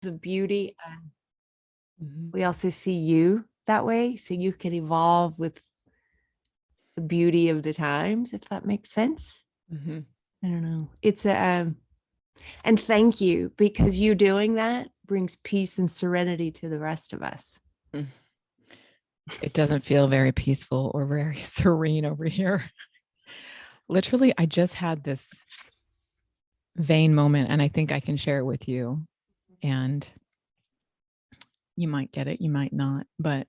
the beauty. Mhm. We also see you that way, so you can evolve with the beauty of the times, if that makes sense. Mhm. I don't know. It's a and thank you, because you doing that brings peace and serenity to the rest of us. Mm. It doesn't feel very peaceful or very serene over here. Literally, I just had this vain moment, and I think I can share it with you. And you might get it, you might not, but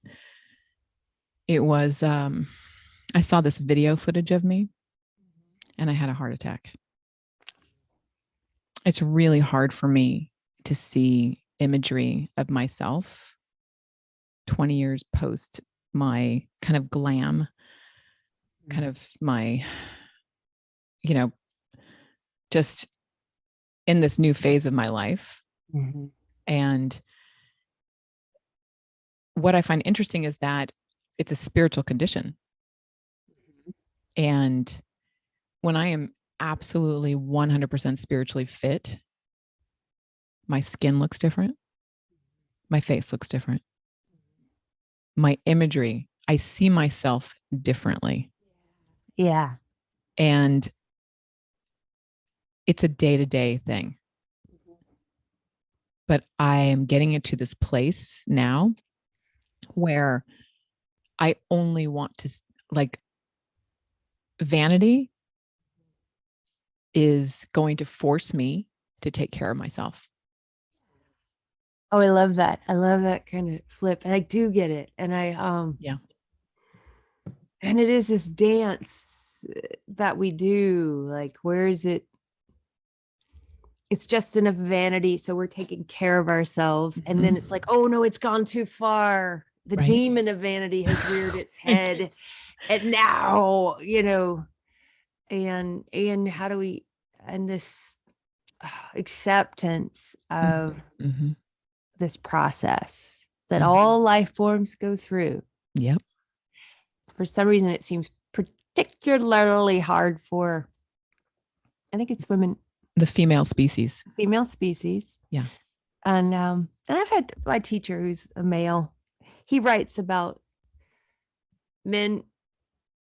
it was, I saw this video footage of me and I had a heart attack. It's really hard for me to see imagery of myself 20 years post my kind of glam, kind of my, just in this new phase of my life. Mm-hmm. And what I find interesting is that it's a spiritual condition. And when I am absolutely 100% spiritually fit, my skin looks different. My face looks different. My imagery, I see myself differently. Yeah. And it's a day-to-day thing. But I am getting into this place now where I only want to, like, vanity is going to force me to take care of myself. Oh, I love that. I love that kind of flip. And I do get it. And Yeah. and it is this dance that we do. Like, where is it? It's just enough vanity, so we're taking care of ourselves. And then it's like, oh no, it's gone too far. The Right. demon of vanity has reared its head. And now, and how do we, and this acceptance of Mm-hmm. this process that all life forms go through. Yep. For some reason, it seems particularly hard for, I think it's women, The female species. female species. Yeah. And I've had my teacher who's a male. He writes about men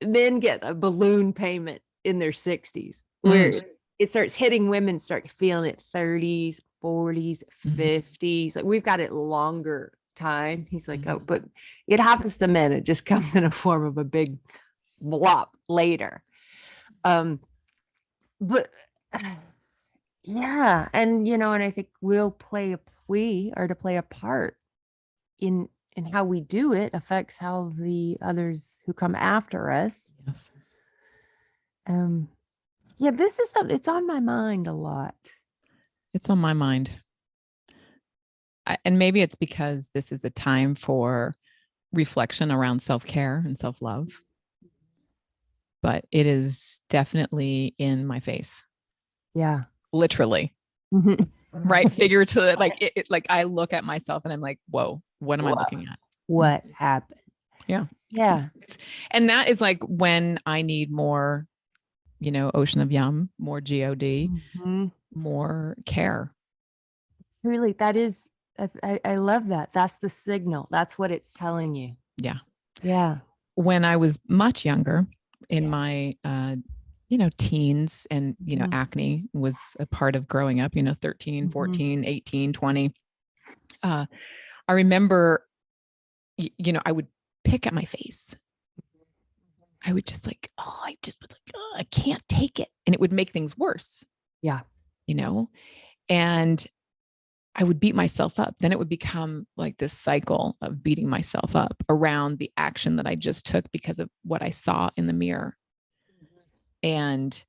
get a balloon payment in their 60s, where it starts hitting women, start feeling it 30s, 40s, 50s. Like, we've got it longer time. He's like, oh, but it happens to men. It just comes in a form of a big blop later. But yeah, and and I think we are to play a part in how we do it affects how the others who come after us. Yes. Yeah, this is it's on my mind a lot. It's on my mind. And maybe it's because this is a time for reflection around self-care and self-love, but it is definitely in my face. Yeah. Literally. Right. Figuratively, like like I look at myself and I'm like, whoa, what am I looking at? What happened? Yeah. Yeah. And that is like when I need more, ocean of yum, more God, more care. Really, that is, I love that. That's the signal. That's what it's telling you. Yeah. Yeah. When I was much younger, in my teens, and acne was a part of growing up, 13, 14, 18, 20. I remember, I would pick at my face. I would just like, I just was like, I can't take it. And it would make things worse. Yeah. And I would beat myself up. Then it would become like this cycle of beating myself up around the action that I just took because of what I saw in the mirror. And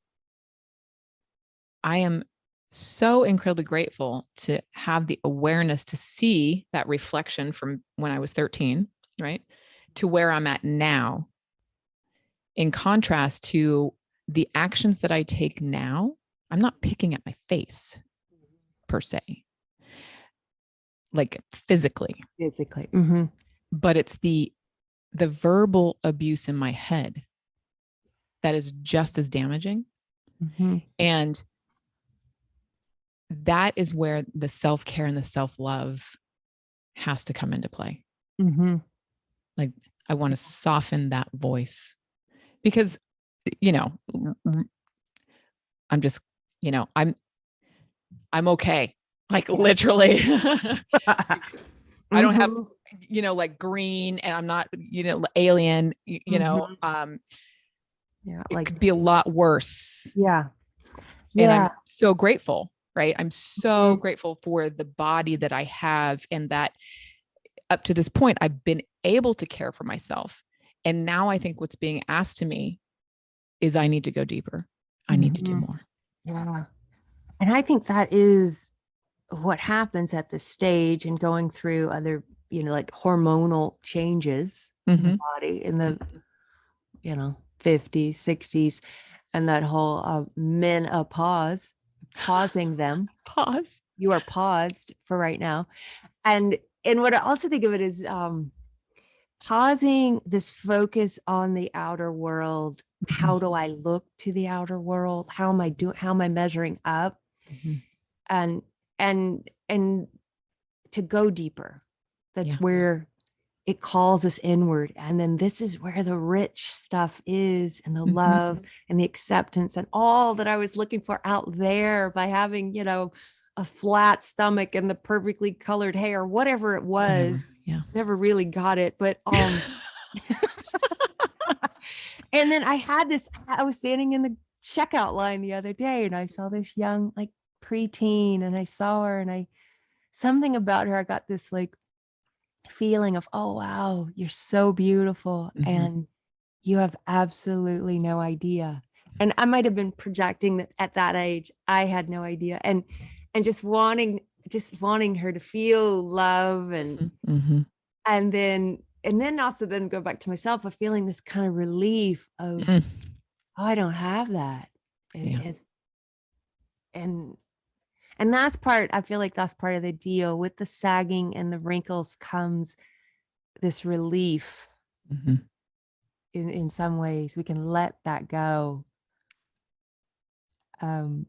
I am so incredibly grateful to have the awareness to see that reflection from when I was 13, right, to where I'm at now. In contrast to the actions that I take now, I'm not picking at my face per se, like physically. But it's the verbal abuse in my head that is just as damaging. And that is where the self-care and the self-love has to come into play. Mm-hmm. Like, I want to soften that voice because, you know, I'm just, you know, I'm okay. Like literally, I don't have, you know, like green, and I'm not, you know, alien, you know, yeah, it like, could be a lot worse. yeah, And I'm yeah. so grateful, right? I'm so Mhm. grateful for the body that I have, and that up to this point, I've been able to care for myself. And now I think what's being asked to me is I need to go deeper. I need to do Mhm. more. Yeah. And I think that is what happens at this stage and going through other, like hormonal changes in the Mm-hmm. body in the, 50s, 60s, and that whole menopause, pausing them. Pause. You are paused for right now. And what I also think of it is pausing this focus on the outer world. How do I look to the outer world? How am I measuring up? Mm-hmm. And and to go deeper. That's Yeah. where it calls us inward. And then this is where the rich stuff is, and the Mm-hmm. love and the acceptance and all that I was looking for out there by having, a flat stomach and the perfectly colored hair, whatever it Whatever. was. Yeah. Never really got it. But and then I was standing in the checkout line the other day and I saw this young, like preteen, and I saw her and something about her, I got this like feeling of, oh, wow, you're so beautiful. Mm-hmm. And you have absolutely no idea. And I might have been projecting that at that age, I had no idea. And just wanting her to feel love Mm-hmm. and then also then go back to myself of feeling this kind of relief of, Mm. oh, I don't have that. Yeah. It's and and I feel like that's part of the deal with the sagging and the wrinkles comes this relief Mm-hmm. in some ways. We can let that go. Um,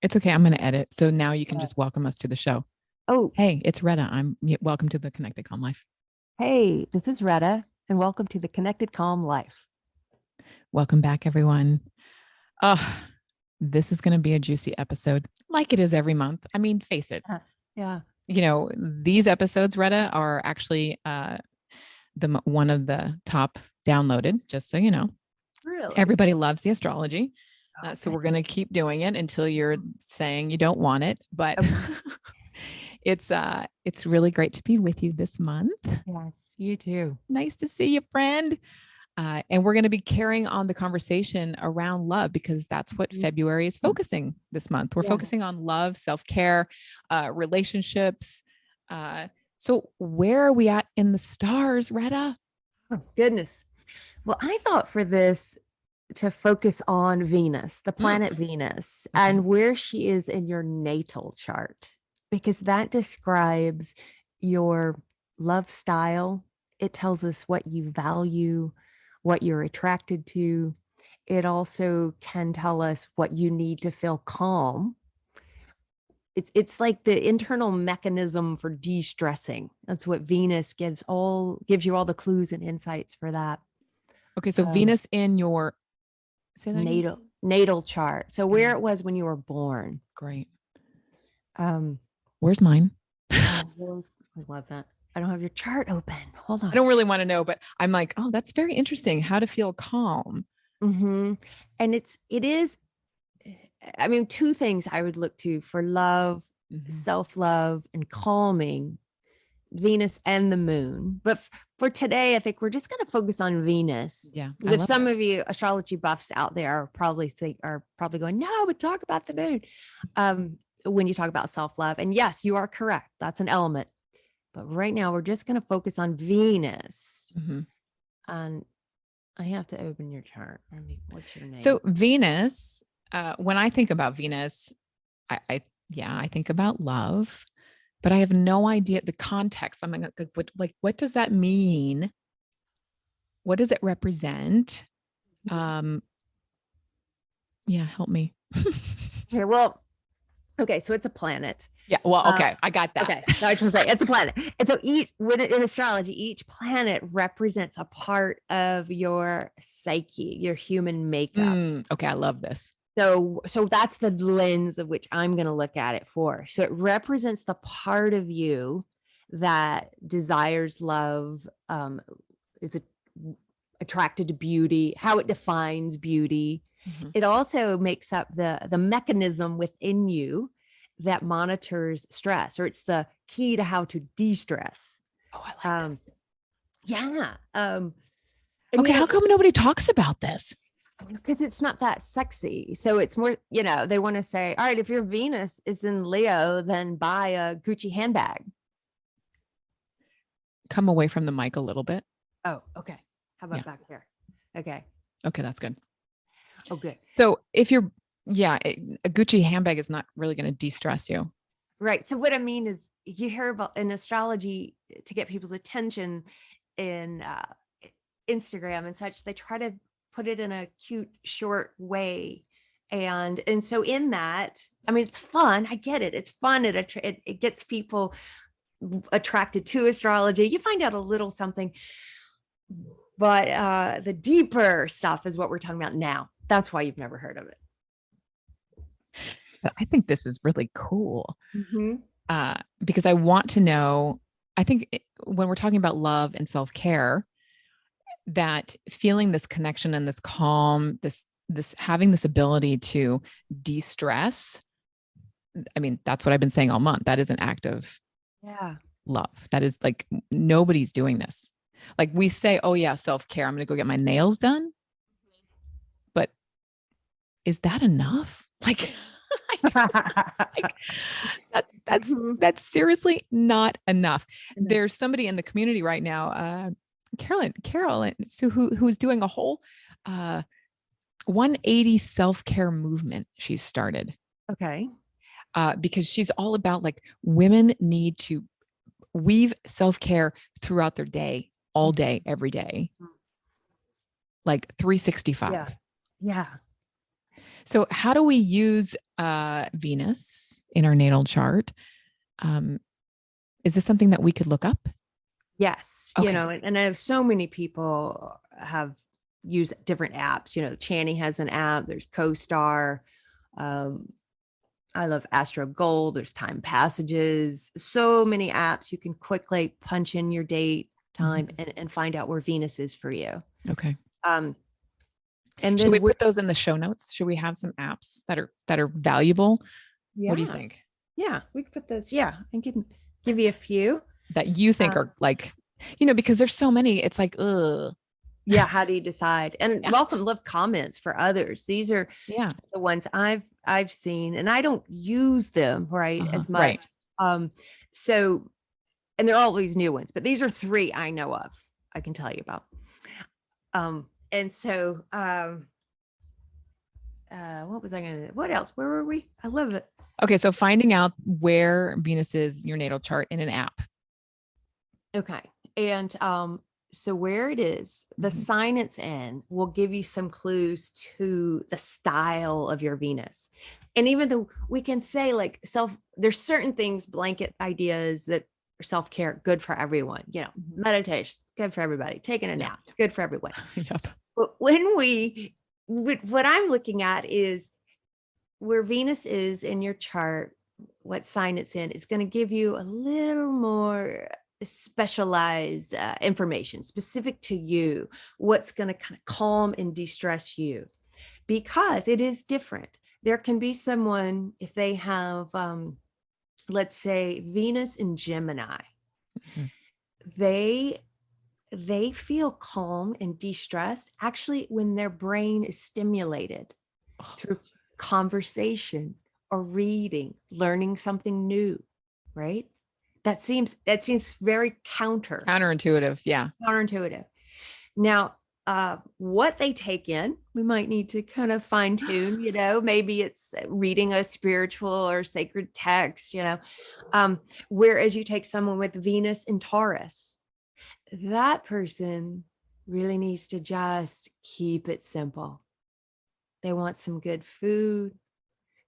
It's okay. I'm going to edit. So now you can yeah. just welcome us to the show. Oh, Hey, it's Retta. Welcome to the Connected Calm Life. hey, this is Retta, and welcome to the Connected Calm Life. Welcome back, everyone. Oh, this is going to be a juicy episode, like it is every month. I mean, face it. Yeah. You know, these episodes, Retta, are actually one of the top downloaded. Just so you know, Really? everybody loves the astrology. So Okay. we're going to keep doing it until you're saying you don't want it. But Okay. it's really great to be with you this month. Yes, you too. Nice to see you, friend. And we're going to be carrying on the conversation around love because that's what February is focusing this month. We're focusing on love, self-care, relationships. So where are we at in the stars, Retta? Oh, goodness. Well, I thought for this to focus on Venus, the planet Venus, Okay. and where she is in your natal chart, because that describes your love style. It tells us what you value, what you're attracted to. It also can tell us what you need to feel calm. It's like the internal mechanism for de-stressing. That's what Venus gives you all the clues and insights for that. Okay. So Um, Venus in your, say that again. natal chart. So where Yeah. it was when you were born. Great. Um, Where's mine? I love that. I don't have your chart open. Hold I on. don't really want to know, but I'm like, oh, that's very interesting. How to feel calm. And it is, I mean, two things I would look to for love, Mm-hmm. self-love, and calming. Venus and the moon. But for today, I think we're just going to focus on Venus. Yeah, I Because if love some it. of you astrology buffs out there are probably going, no, but talk about the moon. When you talk about self-love. And yes, you are correct. That's an element. But right now we're just going to focus on Venus. Mm-hmm. And I have to open your chart. What's your name? So Venus, when I think about Venus, I think about love, but I have no idea the context. I'm like, what does that mean what does it represent? Yeah, help me. Okay, well, okay, so it's a planet. Yeah, well, okay, I got that. Okay, so I was going to say it's a planet, and so in astrology, each planet represents a part of your psyche, your human makeup. Okay, I love this. So that's the lens of which I'm going to look at it for. So it represents the part of you that desires love, is attracted to beauty, how it defines beauty. It also makes up the mechanism within you that monitors stress, or it's the key to how to de-stress. Oh, I like this. Yeah. Okay, how come nobody talks about this? Because it's not that sexy. So it's more, they want to say, all right, if your Venus is in Leo, then buy a Gucci handbag. Come away from the mic a little bit. Oh, okay. How about back here? Okay. Okay, that's good. Oh, good. So if you're, a Gucci handbag is not really going to de-stress you. Right. So what I mean is you hear about in astrology to get people's attention in Instagram and such, they try to put it in a cute, short way. And so in that, I mean, it's fun. I get it. It's fun. It gets people attracted to astrology. You find out a little something, but the deeper stuff is what we're talking about now. That's why you've never heard of it. I think this is really cool because I want to know, I think when we're talking about love and self-care, that feeling this connection and this calm, this having this ability to de-stress, I mean, that's what I've been saying all month. That is an act of love. That is like, nobody's doing this. Like we say, oh yeah, self-care, I'm going to go get my nails done. But is that enough? Like, that's seriously not enough. There's somebody in the community right now, Carol, who's doing a whole 180 self-care movement she's started. Okay. Because she's all about like women need to weave self-care throughout their day, all day, every day, like 365. Yeah. So how do we use Venus in our natal chart? Is this something that we could look up? Yes. Okay. And I have so many people have used different apps. Channy has an app. There's CoStar. I love Astro Gold. There's Time Passages. So many apps. You can quickly punch in your date, time, and find out where Venus is for you. Okay. And should we put those in the show notes? Should we have some apps that are valuable? Yeah. What do you think? Yeah, we could put those. Yeah, I can give you a few that you think are like, because there's so many. It's like, ugh. Yeah. How do you decide? And welcome, leave comments for others. These are the ones I've seen, and I don't use them as much. Right. So, and they're always new ones, but these are 3 I know of. I can tell you about. And so, what was I going to, what else? Where were we? I love it. Okay. So finding out where Venus is, your natal chart, in an app. Okay. And, so where it is, the sign it's in will give you some clues to the style of your Venus. And even though we can say like there's certain things, blanket ideas that are self-care, good for everyone, meditation, good for everybody, taking a nap, good for everyone. But what I'm looking at is where Venus is in your chart, what sign it's in, is going to give you a little more specialized information specific to you, what's going to kind of calm and de-stress you, because it is different. There can be someone, if they have, let's say Venus in Gemini, they feel calm and de-stressed actually when their brain is stimulated through conversation or reading, learning something new, right? That seems very counterintuitive. Yeah. Counterintuitive. Now, what they take in, we might need to kind of fine tune, maybe it's reading a spiritual or sacred text, whereas you take someone with Venus in Taurus, that person really needs to just keep it simple. They want some good food.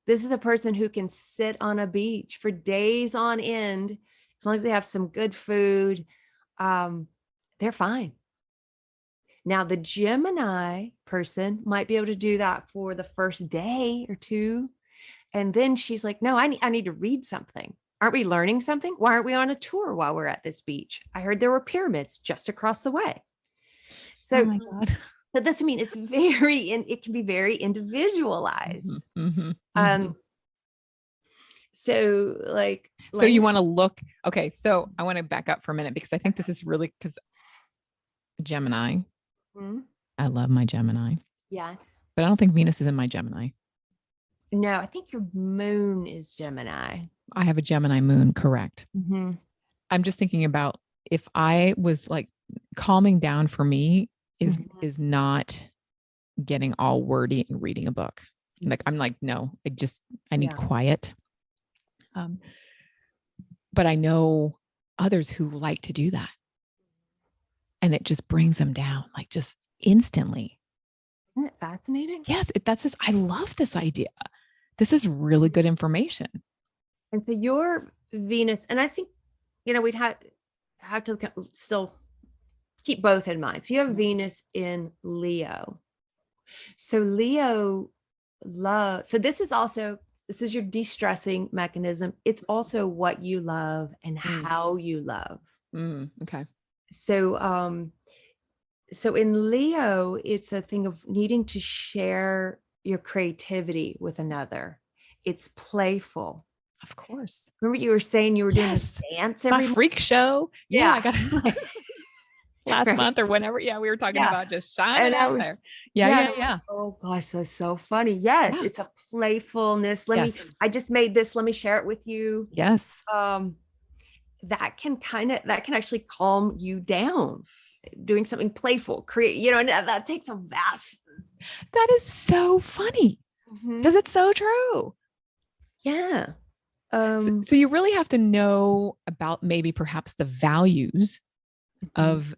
This is a person who can sit on a beach for days on end. As long as they have some good food, they're fine. Now, the Gemini person might be able to do that for the first day or two. And then she's like, no, I need to read something. Aren't we learning something? Why aren't we on a tour while we're at this beach? I heard there were pyramids just across the way. Oh So, my God. so this, I mean, it's it can be very individualized. So like, so you want to look, okay. So I want to back up for a minute because I think this is really, because Gemini, I love my Gemini. Yes. But I don't think Venus is in my Gemini. No, I think your moon is Gemini. I have a Gemini moon, correct. Mm-hmm. I'm just thinking about if I was like, calming down for me is not getting all wordy and reading a book. Like, I'm like, no, I need quiet. But I know others who like to do that. And it just brings them down, like just instantly. Isn't it fascinating? Yes, that's this. I love this idea. This is really good information. And so your Venus, and I think, we'd have to still keep both in mind. So you have Venus in Leo. So Leo love. So this is your de-stressing mechanism. It's also what you love and how you love. Okay. So, so in Leo, it's a thing of needing to share your creativity with another. It's playful. Of course. Remember you were saying you were doing this dance my freak show. Yeah. I got last month or whenever. Yeah. We were talking about just shining out there. Yeah. Oh gosh, that's so funny. Yes. It's a playfulness. I just made this. Let me share it with you. Yes. That can actually calm you down. Doing something playful, and that takes a vast. That is so funny. Because it's so true. Yeah. So you really have to know about maybe perhaps the values of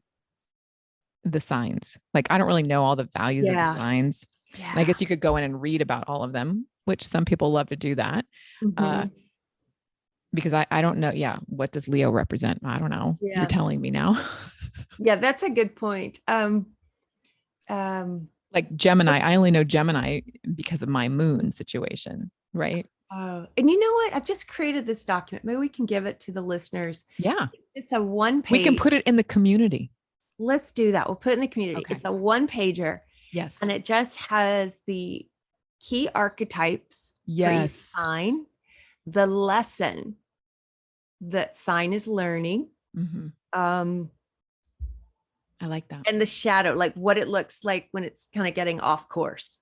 the signs. Like, I don't really know all the values of the signs. Yeah. And I guess you could go in and read about all of them, which some people love to do that. Because I don't know. Yeah. What does Leo represent? I don't know. Yeah. You're telling me now. Yeah, that's a good point. Like Gemini, I only know Gemini because of my moon situation, right? Oh, and you know what? I've just created this document. Maybe we can give it to the listeners. Yeah. It's a one page. We can put it in the community. Let's do that. We'll put it in the community. Okay. It's a one pager. Yes. And it just has the key archetypes. Yes. For each sign, the lesson that sign is learning. I like that. And the shadow, like what it looks like when it's kind of getting off course.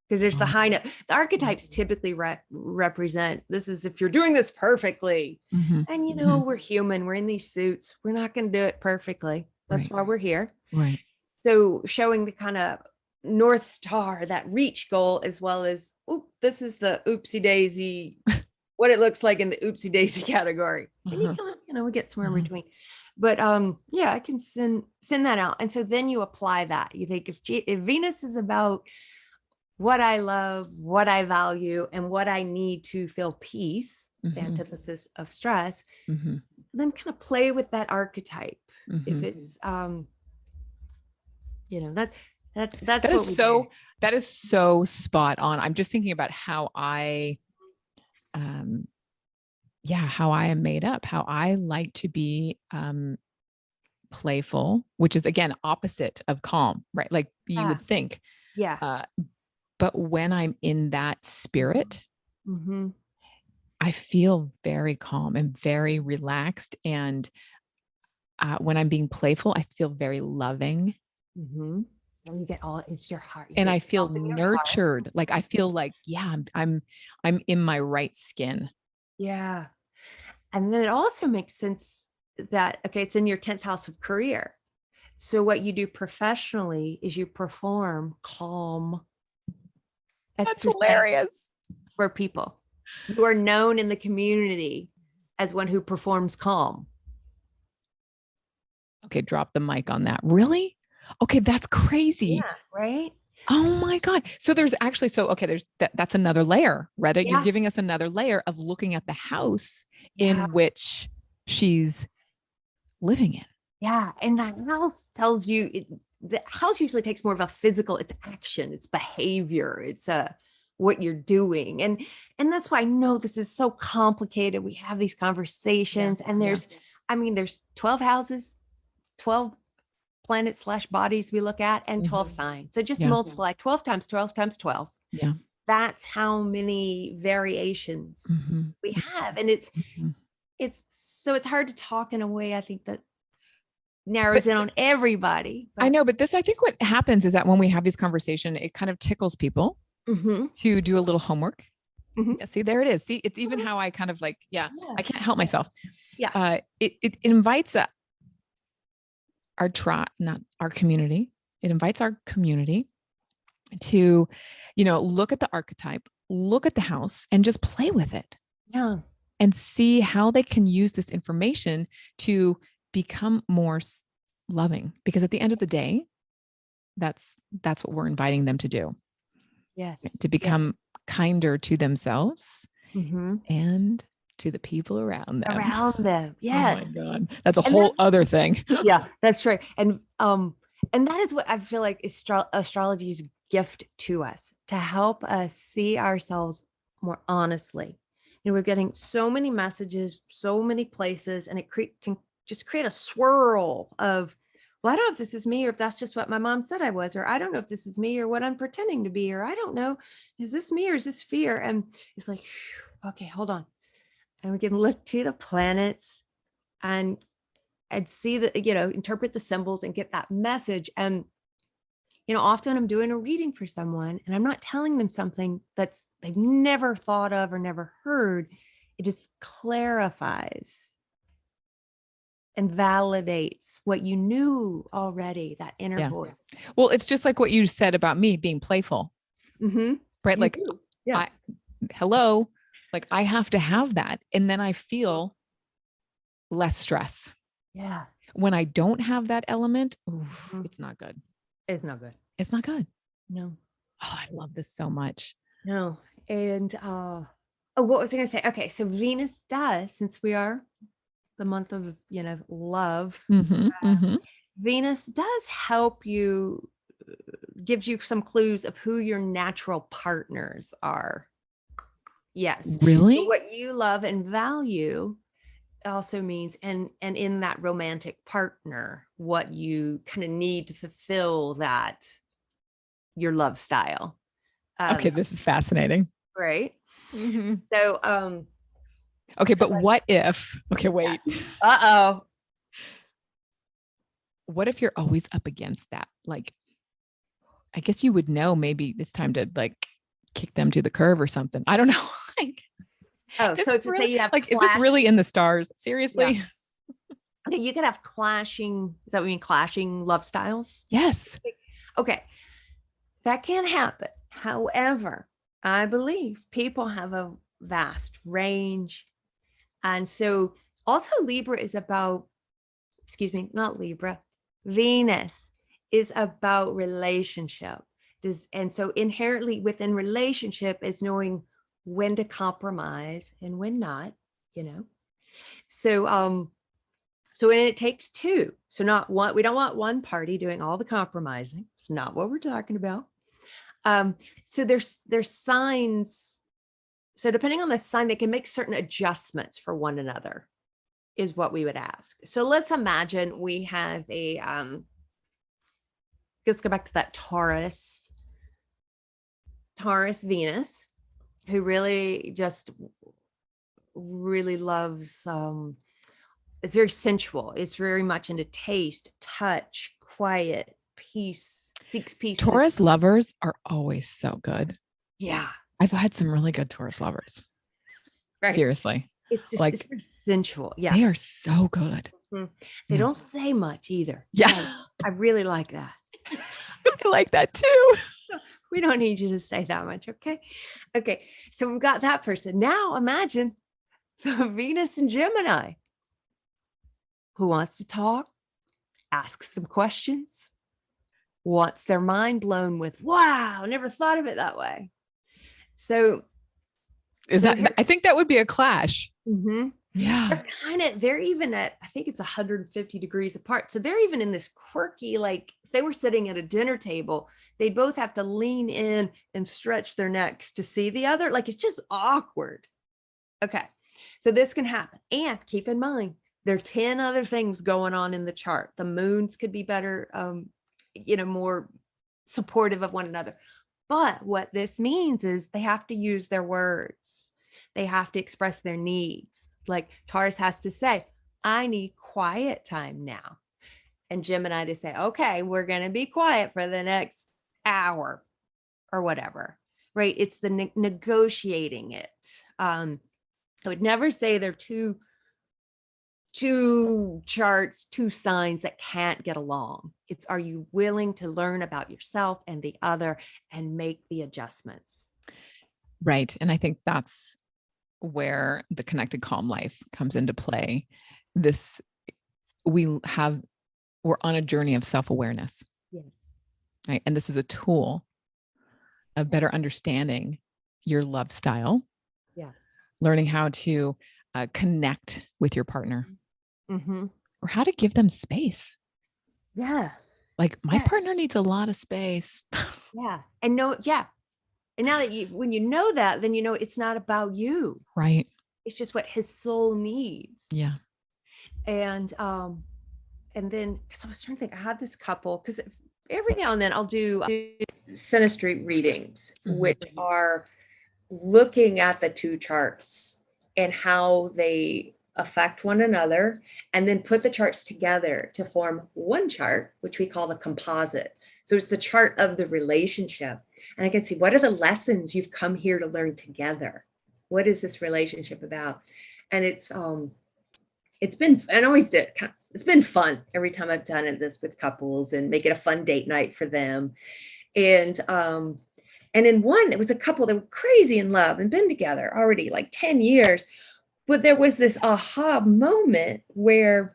Because there's the high note. The archetypes typically represent, this is if you're doing this perfectly. And we're human. We're in these suits. We're not going to do it perfectly. That's why we're here. Right. So showing the kind of North Star, that reach goal, as well as, this is the oopsie daisy, what it looks like in the oopsie daisy category. And you kind of, we get somewhere in between. But I can send that out. And so then you apply that. You think if Venus is about what I love, what I value, and what I need to feel peace, the antithesis of stress, then kind of play with that archetype. If it's that's what we do. That is so spot on. I'm just thinking about how I how I am made up, how I like to be playful, which is again opposite of calm, right? Like you would think. Yeah. But when I'm in that spirit, I feel very calm and very relaxed. And when I'm being playful, I feel very loving. And you get it's your heart. And I feel nurtured. Like I feel like, I'm in my right skin. Yeah. And then it also makes sense that, it's in your 10th house of career. So what you do professionally is you perform calm. That's hilarious. For people. You are known in the community as one who performs calm. Okay, drop the mic on that. Really? Okay, that's crazy. Yeah. Right. Oh my God. So there's actually, there's that's another layer, Retta. You're Yeah. giving us another layer of looking at the house Yeah. in which she's living in. Yeah. And the house tells you the house usually takes more of a physical, it's action, it's behavior, it's what you're doing. And that's why I know this is so complicated. We have these conversations and there's 12 houses, 12 planets slash bodies we look at, and 12 signs. So just multiply 12 times 12 times 12. Yeah. That's how many variations we have. And it's hard to talk in a way, I think, that narrows in on everybody. I know, but I think what happens is that when we have these conversations, it kind of tickles people to do a little homework. Yeah, see, there it is. See, it's even how I kind of I can't help myself. Yeah. It invites not our community. It invites our community to, look at the archetype, look at the house, and just play with it. Yeah. And see how they can use this information to become more loving. Because at the end of the day, that's what we're inviting them to do. Yes. To become kinder to themselves and to the people around them. Yes. Oh my God. That's a whole other thing. Yeah, that's right. And that is what I feel like astrology's gift to us, to help us see ourselves more honestly. We're getting so many messages, so many places, and it can just create a swirl of, well, I don't know if this is me or if that's just what my mom said I was, or I don't know if this is me or what I'm pretending to be, or I don't know, is this me or is this fear? And it's like, okay, hold on. And we can look to the planets and see that, interpret the symbols and get that message. And, often I'm doing a reading for someone and I'm not telling them something that's they've never thought of or never heard. It just clarifies and validates what you knew already, that inner voice. Well, it's just like what you said about me being playful, right? Like, hello, like I have to have that. And then I feel less stress. Yeah. When I don't have that element, it's not good. It's not good. It's not good. No. Oh, I love this so much. No. And what was I going to say? Okay. So Venus does, since we are the month of, love, Venus does help you, gives you some clues of who your natural partners are. Yes. Really? So what you love and value also means, and in that romantic partner, what you kind of need to fulfill that, your love style. Okay, this is fascinating. Right. So okay, but what if, wait. What if you're always up against that? Like, I guess you would know maybe it's time to kick them to the curb or something. I don't know. So it's really, say you have is this really in the stars? Seriously? Okay, you could have clashing, is that what you mean, clashing love styles? Yes. Okay. That can happen. However, I believe people have a vast range. And so also Libra is about, not Libra, Venus is about relationship. And so inherently within relationship is knowing when to compromise and when not, So and it takes two. So not one, we don't want one party doing all the compromising. It's not what we're talking about. So there's signs. So depending on the sign, they can make certain adjustments for one another, is what we would ask. So let's imagine we have let's go back to that Taurus Venus, who really loves, it's very sensual. It's very much into taste, touch, quiet, peace, seeks peace. Taurus lovers are always so good. Yeah. I've had some really good Taurus lovers. Right. Seriously. It's just it's very sensual. Yeah. They are so good. They don't say much either. Yeah. I really like that. I like that too. We don't need you to say that much. Okay. So we've got that person. Now imagine the Venus and Gemini, who wants to talk, ask some questions, wants their mind blown with, wow, never thought of it that way. So I think that would be a clash. Mm-hmm. Yeah. They're even at, I think it's 150 degrees apart. So they're even in this quirky, like if they were sitting at a dinner table, they'd both have to lean in and stretch their necks to see the other. Like it's just awkward. Okay. So this can happen. And keep in mind, there are 10 other things going on in the chart. The moons could be better, more supportive of one another. But what this means is they have to use their words. They have to express their needs. Like Taurus has to say, I need quiet time now. And Gemini to say, okay, we're going to be quiet for the next hour or whatever, right? It's the negotiating it. I would never say they're two charts, two signs that can't get along. It's, are you willing to learn about yourself and the other and make the adjustments? Right. And I think that's where the connected calm life comes into play. We're on a journey of self-awareness. Yes. Right. And this is a tool of better understanding your love style. Yes. Learning how to connect with your partner, or how to give them space. Yeah. Like my partner needs a lot of space. Yeah. And now that when you know that, then you know it's not about you. Right. It's just what his soul needs. Yeah. And then, because I was trying to think, I had this couple, because every now and then I'll do synastry readings, which are looking at the two charts and how they affect one another, and then put the charts together to form one chart, which we call the composite. So it's the chart of the relationship. And I can see, what are the lessons you've come here to learn together? What is this relationship about? And it's been, and I always did, it's been fun every time I've done this with couples and make it a fun date night for them. And in one, it was a couple that were crazy in love and been together already like 10 years. But there was this aha moment where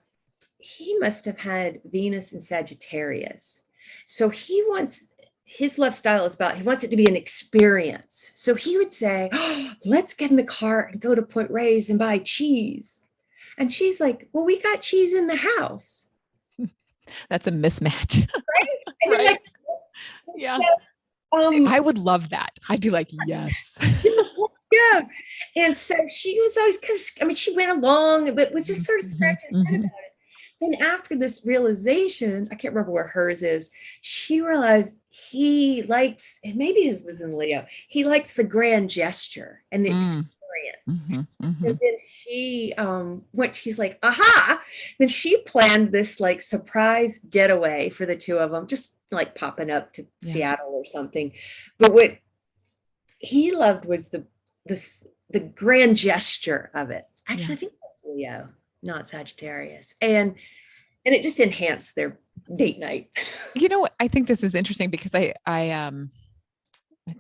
he must have had Venus in Sagittarius. So his love style is about, he wants it to be an experience. So he would say, oh, let's get in the car and go to Point Reyes and buy cheese. And she's like, well, we got cheese in the house. That's a mismatch. Right? Right. Like, yeah. I would love that. I'd be like, yes. Yeah. And so she was always kind of, she went along, but was just sort of scratching her head about it. Then after this realization, I can't remember where hers is, she realized he likes, and maybe his was in Leo, he likes the grand gesture and the experience. And then she she's like, aha, then she planned this like surprise getaway for the two of them, just like popping up to Seattle or something. But what he loved was the grand gesture of it. Actually, I think that's Leo, not Sagittarius. And it just enhanced their date night. You know, I think this is interesting because I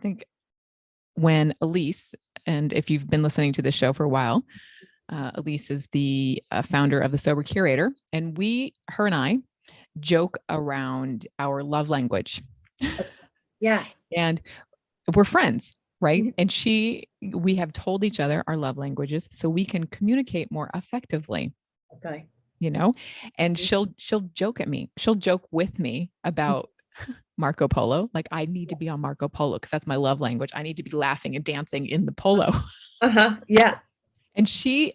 think when Elise, and if you've been listening to this show for a while, Elise is the founder of the Sober Curator, and her and I joke around our love language. Yeah. And we're friends, right? And we have told each other our love languages so we can communicate more effectively. Okay. You know, and she'll joke at me. She'll joke with me about Marco Polo. Like, I need to be on Marco Polo because that's my love language. I need to be laughing and dancing in the polo. Yeah. And she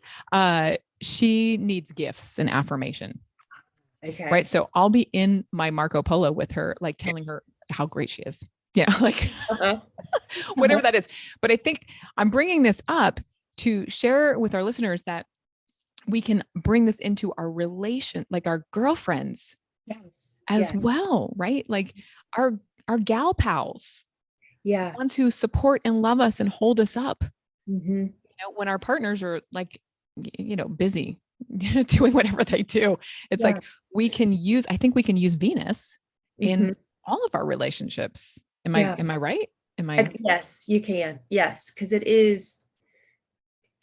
needs gifts and affirmation. Okay. Right. So I'll be in my Marco Polo with her, like telling her how great she is. Yeah. Like whatever that is. But I think I'm bringing this up to share with our listeners that we can bring this into our relation, like our girlfriends as well. Right. Like our gal pals. Yeah. Ones who support and love us and hold us up. You know, when our partners are like, busy doing whatever they do, it's like I think we can use Venus in all of our relationships. Am I right? Yes, you can. Yes. Cause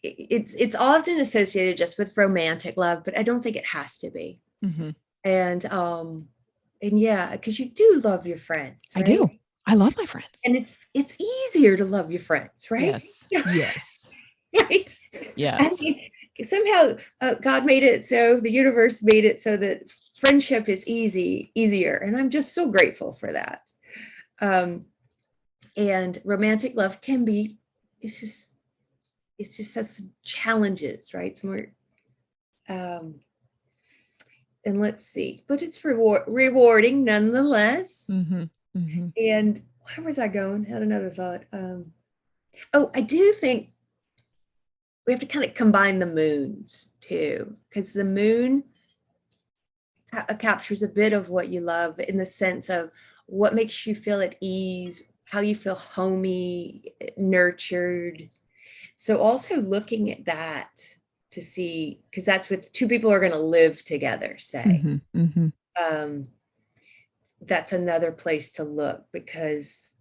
it's often associated just with romantic love, but I don't think it has to be. And, And yeah, because you do love your friends, I right? do. I love my friends. And it's easier to love your friends, right? Yes. Yes. Right. I Yes. mean, somehow God made it so, the universe made it so that friendship is easier. And I'm just so grateful for that. And romantic love can be, it's just has challenges, right? It's more, and let's see, but it's rewarding nonetheless. Mm-hmm. Mm-hmm. And where was I going? Had another thought. Oh, I do think we have to kind of combine the moons too, because the moon captures a bit of what you love in the sense of what makes you feel at ease, how you feel homey, nurtured. So also looking at that to see, because that's with two people are going to live together, say. Mm-hmm. Mm-hmm. Um, that's another place to look because,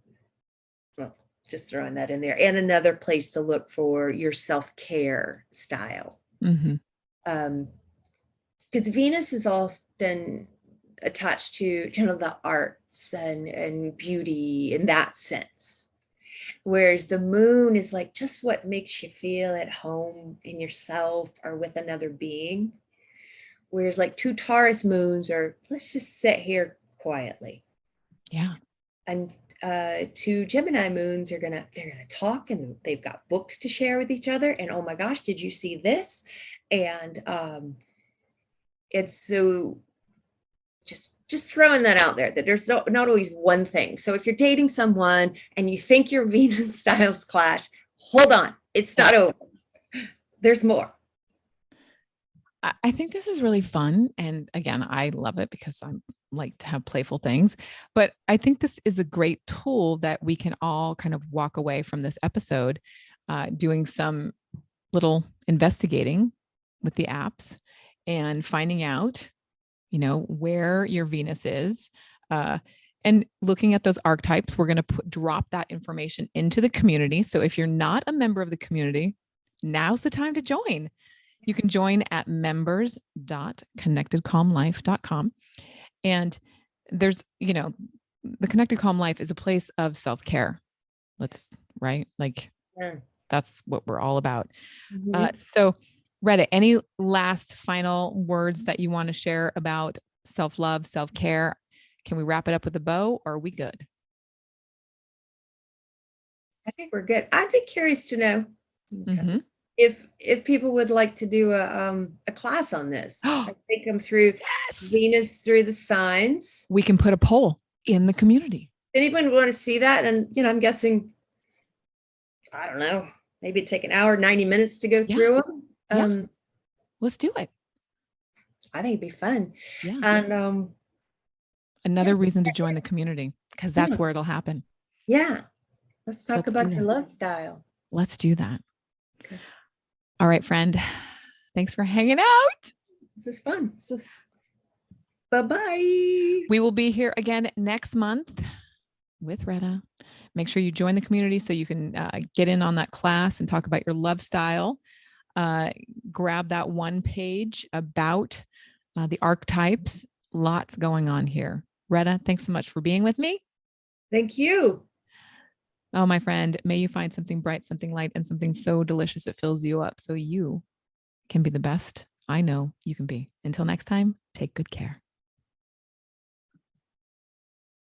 well, just throwing that in there. And another place to look for your self-care style. Mm-hmm. Because Venus is often attached to kind of the arts and beauty in that sense. Whereas the moon is like just what makes you feel at home in yourself or with another being. Whereas like two Taurus moons are, let's just sit here quietly. Yeah. And two Gemini moons are they're gonna talk, and they've got books to share with each other. And oh my gosh, did you see this? And it's so just throwing that out there, that there's not always one thing. So if you're dating someone and you think your Venus styles clash, hold on, it's not over. There's more. I think this is really fun. And again, I love it because I'm like to have playful things. But I think this is a great tool that we can all kind of walk away from this episode doing some little investigating with the apps and finding out, where your Venus is. And looking at those archetypes, we're going to drop that information into the community. So if you're not a member of the community, now's the time to join. You can join at members.connectedcalmlife.com. And there's, the Connected Calm Life is a place of self-care. Right? Like, that's what we're all about. Mm-hmm. So, Retta, any last final words that you want to share about self-love, self-care? Can we wrap it up with a bow, or are we good? I think we're good. I'd be curious to know Mm-hmm. if people would like to do a class on this. I take them through Venus through the signs. We can put a poll in the community. Anyone want to see that? And I'm guessing, I don't know, maybe take an hour, 90 minutes to go through them. Let's do it. I think it'd be fun. Yeah. And another reason to join the community, because that's where it'll happen. Yeah. Let's talk about your love style. Let's do that. Okay. All right, friend. Thanks for hanging out. This is fun. Bye-bye. We will be here again next month with Retta. Make sure you join the community so you can get in on that class and talk about your love style. Grab that one page about the archetypes. Lots going on here. Retta, thanks so much for being with me. Thank you. Oh, my friend, may you find something bright, something light, and something so delicious it fills you up so you can be the best I know you can be. Until next time, take good care.